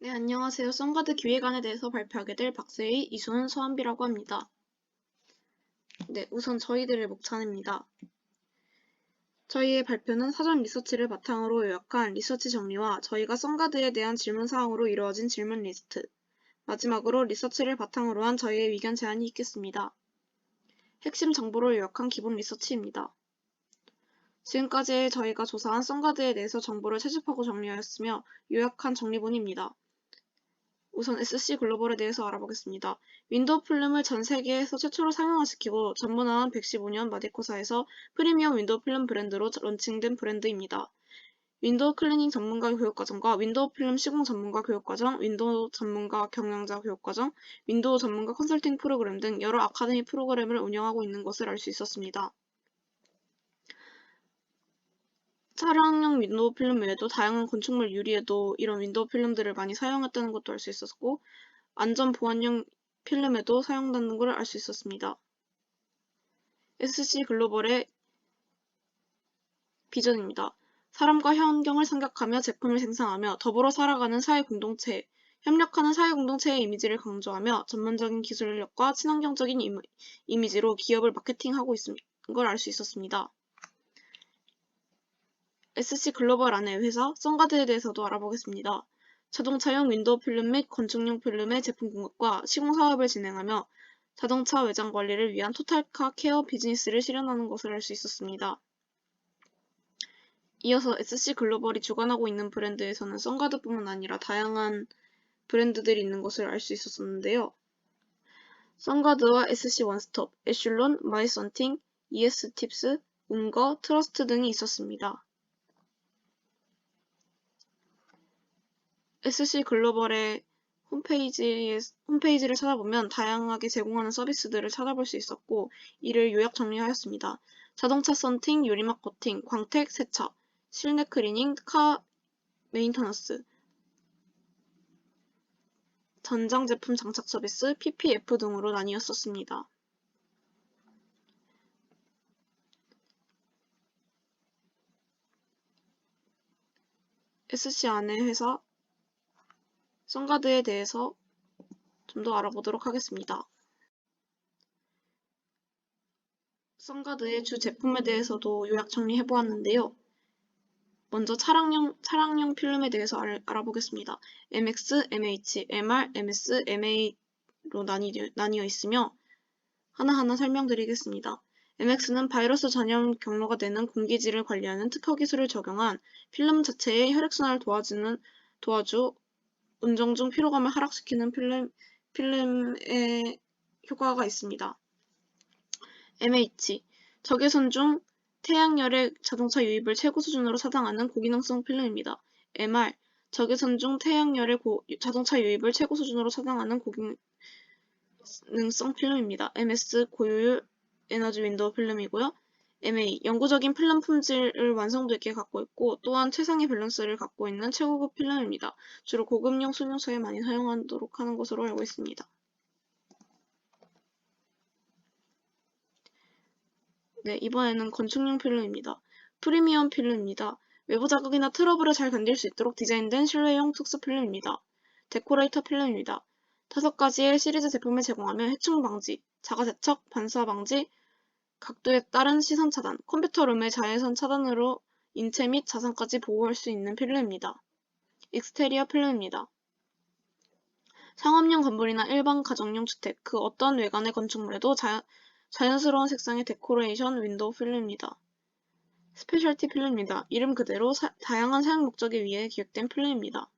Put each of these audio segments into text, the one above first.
네, 안녕하세요. 썬가드 기획안에 대해서 발표하게 될 박세희, 이수은, 서한비라고 합니다. 네, 우선 저희들의 목차입니다. 저희의 발표는 사전 리서치를 바탕으로 요약한 리서치 정리와 저희가 썬가드에 대한 질문 사항으로 이루어진 질문 리스트, 마지막으로 리서치를 바탕으로 한 저희의 의견 제안이 있겠습니다. 핵심 정보를 요약한 기본 리서치입니다. 지금까지 저희가 조사한 썬가드에 대해서 정보를 채집하고 정리하였으며 요약한 정리본입니다. 우선 SC 글로벌에 대해서 알아보겠습니다. 윈도우 필름을 전 세계에서 최초로 상용화시키고 전문화한 115년 마디코사에서 프리미엄 윈도우 필름 브랜드로 런칭된 브랜드입니다. 윈도우 클리닝 전문가 교육과정과 윈도우 필름 시공 전문가 교육과정, 윈도우 전문가 경영자 교육과정, 윈도우 전문가 컨설팅 프로그램 등 여러 아카데미 프로그램을 운영하고 있는 것을 알 수 있었습니다. 차량용 윈도우 필름 외에도 다양한 건축물 유리에도 이런 윈도우 필름들을 많이 사용했다는 것도 알 수 있었고, 안전 보안용 필름에도 사용되는 것을 알 수 있었습니다. SC 글로벌의 비전입니다. 사람과 환경을 생각하며 제품을 생산하며 더불어 살아가는 사회 공동체, 협력하는 사회 공동체의 이미지를 강조하며 전문적인 기술력과 친환경적인 이미지로 기업을 마케팅하고 있는 걸 알 수 있었습니다. SC 글로벌 안의 회사 썬가드에 대해서도 알아보겠습니다. 자동차용 윈도우 필름 및 건축용 필름의 제품 공급과 시공 사업을 진행하며 자동차 외장 관리를 위한 토탈카 케어 비즈니스를 실현하는 것을 알 수 있었습니다. 이어서 SC 글로벌이 주관하고 있는 브랜드에서는 썬가드뿐만 아니라 다양한 브랜드들이 있는 것을 알 수 있었는데요. 썬가드와 SC 원스톱, 애슐론, 마이썬팅, ES팁스, 운거, 트러스트 등이 있었습니다. SC 글로벌의 홈페이지를 찾아보면 다양하게 제공하는 서비스들을 찾아볼 수 있었고, 이를 요약 정리하였습니다. 자동차 썬팅, 유리막 코팅, 광택, 세차, 실내 클리닝, 카 메인터넌스, 전장 제품 장착 서비스, PPF 등으로 나뉘었었습니다. SC 안의 회사 썬가드에 대해서 좀 더 알아보도록 하겠습니다. 썬가드의 주 제품에 대해서도 요약 정리해보았는데요. 먼저 차량용 필름에 대해서 알아보겠습니다. MX, MH, MR, MS, MA로 나뉘어 있으며 하나하나 설명드리겠습니다. MX는 바이러스 전염 경로가 되는 공기질을 관리하는 특허 기술을 적용한 필름 자체의 혈액순환을 도와주 운전 중 피로감을 하락시키는 필름의 효과가 있습니다. MH, 적외선 중 태양열의 자동차 유입을 최고 수준으로 차단하는 고기능성 필름입니다. MR, 적외선 중 태양열의 자동차 유입을 최고 수준으로 차단하는 고기능성 필름입니다. MS, 고효율 에너지 윈도우 필름이고요. MA, 영구적인 필름 품질을 완성도 있게 갖고 있고 또한 최상의 밸런스를 갖고 있는 최고급 필름입니다. 주로 고급용 승용차에 많이 사용하도록 하는 것으로 알고 있습니다. 네, 이번에는 건축용 필름입니다. 프리미엄 필름입니다. 외부 자극이나 트러블을 잘 견딜 수 있도록 디자인된 실내용 특수 필름입니다. 데코레이터 필름입니다. 5가지의 시리즈 제품을 제공하며 해충 방지, 자가 세척, 반사 방지, 각도에 따른 시선 차단, 컴퓨터룸의 자외선 차단으로 인체 및 자산까지 보호할 수 있는 필름입니다. 익스테리어 필름입니다. 상업용 건물이나 일반 가정용 주택, 그 어떤 외관의 건축물에도 자연스러운 색상의 데코레이션 윈도우 필름입니다. 스페셜티 필름입니다. 이름 그대로 다양한 사용 목적에 위해 기획된 필름입니다.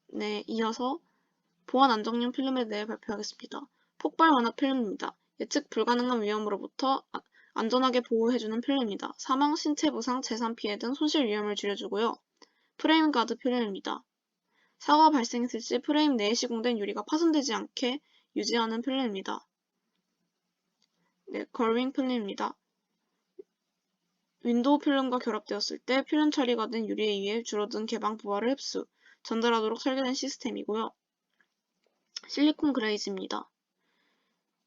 네, 이어서 보안 안정용 필름에 대해 발표하겠습니다. 폭발 완화 필름입니다. 예측 불가능한 위험으로부터 안전하게 보호해주는 필름입니다. 사망, 신체 부상, 재산 피해 등 손실 위험을 줄여주고요. 프레임 가드 필름입니다. 사고가 발생했을 시 프레임 내에 시공된 유리가 파손되지 않게 유지하는 필름입니다. 네, 걸윙 필름입니다. 윈도우 필름과 결합되었을 때 필름 처리가 된 유리에 의해 줄어든 개방 부하를 흡수, 전달하도록 설계된 시스템이고요. 실리콘 그레이즈입니다.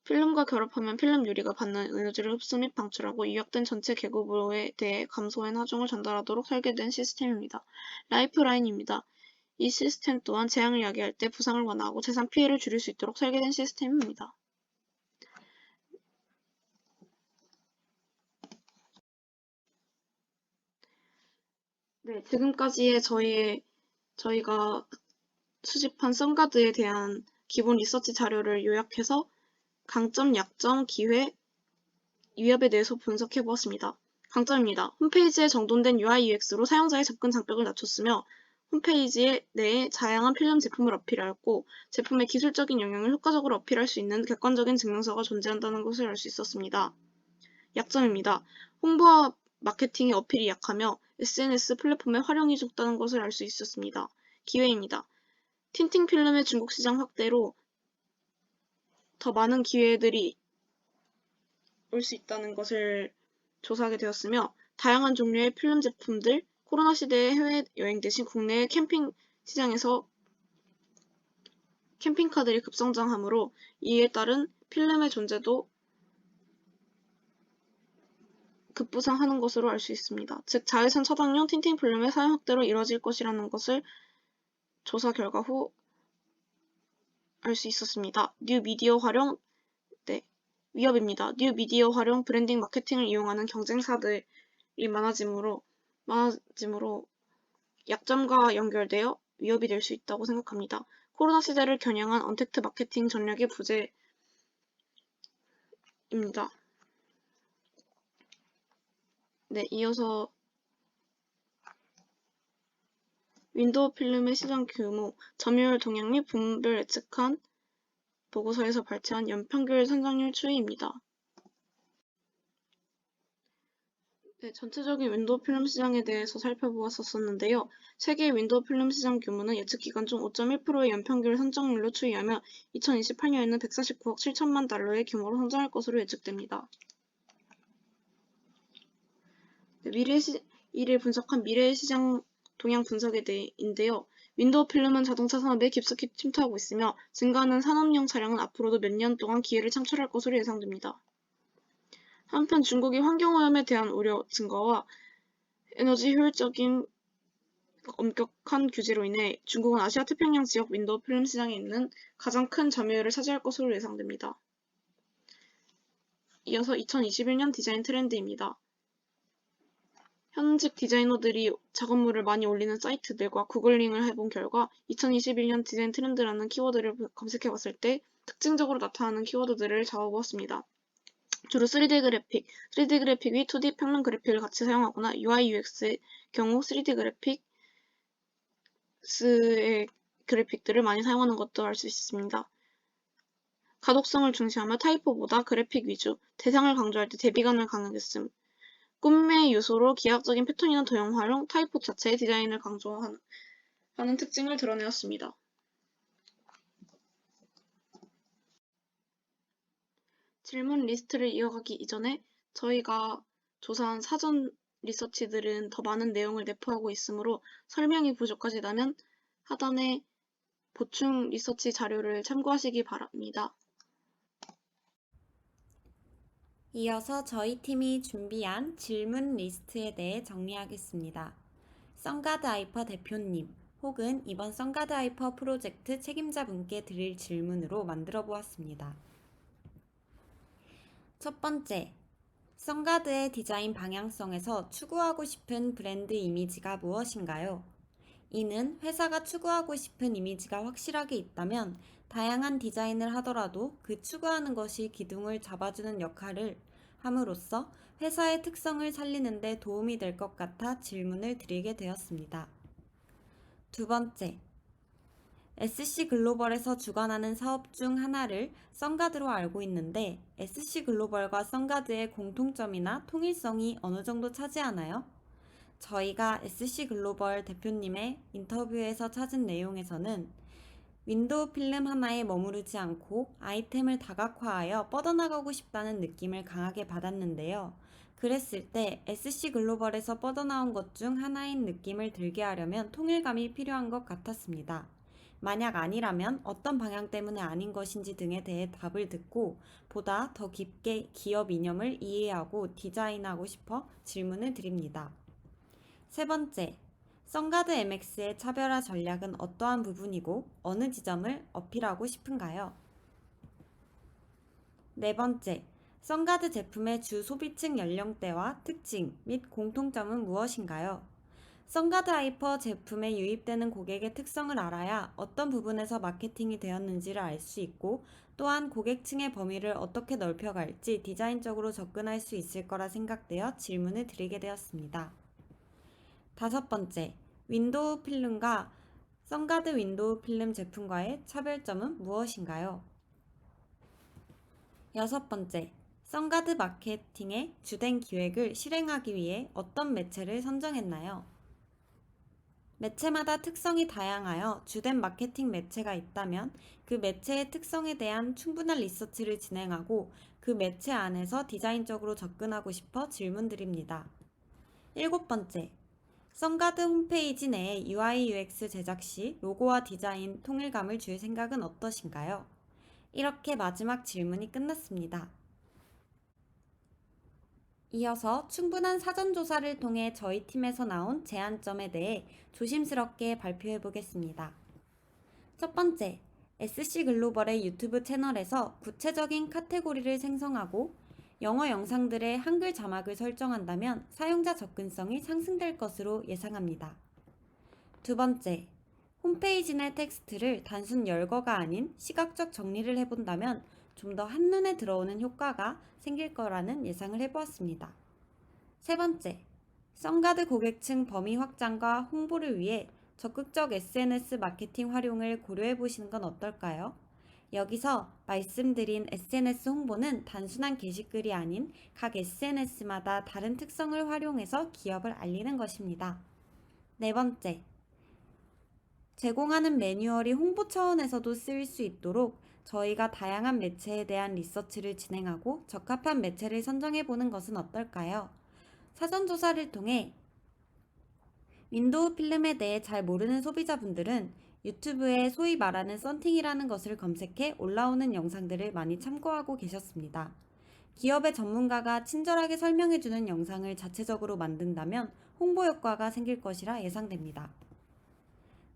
필름과 결합하면 필름 유리가 받는 에너지를 흡수 및 방출하고 유약된 전체 계급부에 대해 감소한 하중을 전달하도록 설계된 시스템입니다. 라이프라인입니다. 이 시스템 또한 재앙을 야기할 때 부상을 완화하고 재산 피해를 줄일 수 있도록 설계된 시스템입니다. 네, 지금까지의 저희가 수집한 썬가드에 대한 기본 리서치 자료를 요약해서 강점, 약점, 기회, 위협에 대해서 분석해 보았습니다. 강점입니다. 홈페이지에 정돈된 UI, UX로 사용자의 접근 장벽을 낮췄으며 홈페이지 내에 다양한 필름 제품을 어필하였고 제품의 기술적인 영향을 효과적으로 어필할 수 있는 객관적인 증명서가 존재한다는 것을 알 수 있었습니다. 약점입니다. 홍보와 마케팅의 어필이 약하며 SNS 플랫폼의 활용이 적다는 것을 알 수 있었습니다. 기회입니다. 틴팅 필름의 중국 시장 확대로 더 많은 기회들이 올 수 있다는 것을 조사하게 되었으며 다양한 종류의 필름 제품들, 코로나 시대의 해외여행 대신 국내의 캠핑 시장에서 캠핑카들이 급성장하므로 이에 따른 필름의 존재도 급부상하는 것으로 알 수 있습니다. 즉 자외선 차단용 틴팅 필름의 사용 확대로 이뤄질 것이라는 것을 조사 결과 후 알 수 있었습니다. 뉴 미디어 활용, 위협입니다. 뉴 미디어 활용 브랜딩 마케팅을 이용하는 경쟁사들이 많아지므로 약점과 연결되어 위협이 될 수 있다고 생각합니다. 코로나 시대를 겨냥한 언택트 마케팅 전략의 부재입니다. 네, 이어서 윈도우 필름의 시장 규모, 점유율 동향 및 부문별 예측한 보고서에서 발췌한 연평균 성장률 추이입니다. 네, 전체적인 윈도우 필름 시장에 대해서 살펴보았었는데요. 세계 윈도우 필름 시장 규모는 예측 기간 중 5.1%의 연평균 성장률로 추이하며 2028년에는 149억 7천만 달러의 규모로 성장할 것으로 예측됩니다. 네, 이를 분석한 미래의 시장 동향 분석에 대해인데요. 윈도우 필름은 자동차 산업에 깊숙이 침투하고 있으며 증가하는 산업용 차량은 앞으로도 몇 년 동안 기회를 창출할 것으로 예상됩니다. 한편 중국이 환경오염에 대한 우려 증가와 에너지 효율적인 엄격한 규제로 인해 중국은 아시아 태평양 지역 윈도우 필름 시장에 있는 가장 큰 점유율을 차지할 것으로 예상됩니다. 이어서 2021년 디자인 트렌드입니다. 현직 디자이너들이 작업물을 많이 올리는 사이트들과 구글링을 해본 결과 2021년 디자인 트렌드라는 키워드를 검색해봤을 때 특징적으로 나타나는 키워드들을 잡아보았습니다. 주로 3D 그래픽 및 2D 평면 그래픽을 같이 사용하거나 UI, UX의 경우 3D 그래픽스의 그래픽들을 많이 사용하는 것도 알 수 있습니다. 가독성을 중시하며 타이포보다 그래픽 위주, 대상을 강조할 때 대비감을 강하게 씀, 꿈의 요소로 기하학적인 패턴이나 도형 활용, 타이포 자체의 디자인을 강조하는 특징을 드러내었습니다. 질문 리스트를 이어가기 이전에 저희가 조사한 사전 리서치들은 더 많은 내용을 내포하고 있으므로 설명이 부족하시다면 하단의 보충 리서치 자료를 참고하시기 바랍니다. 이어서 저희 팀이 준비한 질문 리스트에 대해 정리하겠습니다. 썬가드 하이퍼 대표님 혹은 이번 썬가드 하이퍼 프로젝트 책임자분께 드릴 질문으로 만들어 보았습니다. 첫 번째, 썬가드의 디자인 방향성에서 추구하고 싶은 브랜드 이미지가 무엇인가요? 이는 회사가 추구하고 싶은 이미지가 확실하게 있다면 다양한 디자인을 하더라도 그 추구하는 것이 기둥을 잡아주는 역할을 함으로써 회사의 특성을 살리는 데 도움이 될 것 같아 질문을 드리게 되었습니다. 두 번째, SC글로벌에서 주관하는 사업 중 하나를 썬가드로 알고 있는데 SC글로벌과 썬가드의 공통점이나 통일성이 어느 정도 차지하나요? 저희가 SC글로벌 대표님의 인터뷰에서 찾은 내용에서는 윈도우 필름 하나에 머무르지 않고 아이템을 다각화하여 뻗어나가고 싶다는 느낌을 강하게 받았는데요. 그랬을 때 SC글로벌에서 뻗어나온 것 중 하나인 느낌을 들게 하려면 통일감이 필요한 것 같았습니다. 만약 아니라면 어떤 방향 때문에 아닌 것인지 등에 대해 답을 듣고 보다 더 깊게 기업 이념을 이해하고 디자인하고 싶어 질문을 드립니다. 세 번째, 선가드 MX의 차별화 전략은 어떠한 부분이고 어느 지점을 어필하고 싶은가요? 네 번째, 선가드 제품의 주 소비층 연령대와 특징 및 공통점은 무엇인가요? 선가드 하이퍼 제품에 유입되는 고객의 특성을 알아야 어떤 부분에서 마케팅이 되었는지를 알 수 있고 또한 고객층의 범위를 어떻게 넓혀갈지 디자인적으로 접근할 수 있을 거라 생각되어 질문을 드리게 되었습니다. 다섯 번째, 윈도우 필름과 선가드 윈도우 필름 제품과의 차별점은 무엇인가요? 여섯 번째, 선가드 마케팅의 주된 기획을 실행하기 위해 어떤 매체를 선정했나요? 매체마다 특성이 다양하여 주된 마케팅 매체가 있다면 그 매체의 특성에 대한 충분한 리서치를 진행하고 그 매체 안에서 디자인적으로 접근하고 싶어 질문드립니다. 일곱 번째, 선가드 홈페이지 내에 UI UX 제작 시 로고와 디자인 통일감을 줄 생각은 어떠신가요? 이렇게 마지막 질문이 끝났습니다. 이어서 충분한 사전조사를 통해 저희 팀에서 나온 제안점에 대해 조심스럽게 발표해 보겠습니다. 첫 번째, SC 글로벌의 유튜브 채널에서 구체적인 카테고리를 생성하고 영어 영상들의 한글 자막을 설정한다면 사용자 접근성이 상승될 것으로 예상합니다. 두 번째, 홈페이지 내 텍스트를 단순 열거가 아닌 시각적 정리를 해본다면 좀 더 한눈에 들어오는 효과가 생길 거라는 예상을 해보았습니다. 세 번째, 선가드 고객층 범위 확장과 홍보를 위해 적극적 SNS 마케팅 활용을 고려해 보시는 건 어떨까요? 여기서 말씀드린 SNS 홍보는 단순한 게시글이 아닌 각 SNS마다 다른 특성을 활용해서 기업을 알리는 것입니다. 네 번째, 제공하는 매뉴얼이 홍보 차원에서도 쓰일 수 있도록 저희가 다양한 매체에 대한 리서치를 진행하고 적합한 매체를 선정해 보는 것은 어떨까요? 사전조사를 통해 윈도우 필름에 대해 잘 모르는 소비자분들은 유튜브에 소위 말하는 썬팅이라는 것을 검색해 올라오는 영상들을 많이 참고하고 계셨습니다. 기업의 전문가가 친절하게 설명해주는 영상을 자체적으로 만든다면 홍보 효과가 생길 것이라 예상됩니다.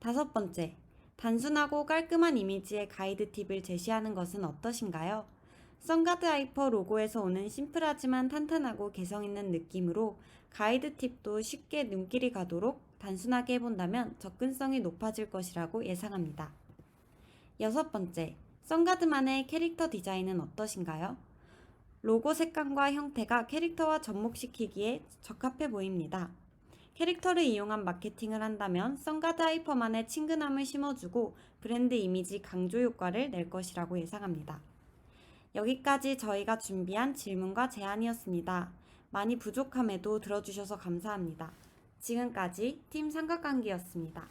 다섯 번째, 단순하고 깔끔한 이미지의 가이드 팁을 제시하는 것은 어떠신가요? 선가드 하이퍼 로고에서 오는 심플하지만 탄탄하고 개성 있는 느낌으로 가이드 팁도 쉽게 눈길이 가도록 단순하게 해본다면 접근성이 높아질 것이라고 예상합니다. 여섯 번째, 선가드만의 캐릭터 디자인은 어떠신가요? 로고 색감과 형태가 캐릭터와 접목시키기에 적합해 보입니다. 캐릭터를 이용한 마케팅을 한다면 선가드 하이퍼만의 친근함을 심어주고 브랜드 이미지 강조 효과를 낼 것이라고 예상합니다. 여기까지 저희가 준비한 질문과 제안이었습니다. 많이 부족함에도 들어주셔서 감사합니다. 지금까지 팀 삼각관계였습니다.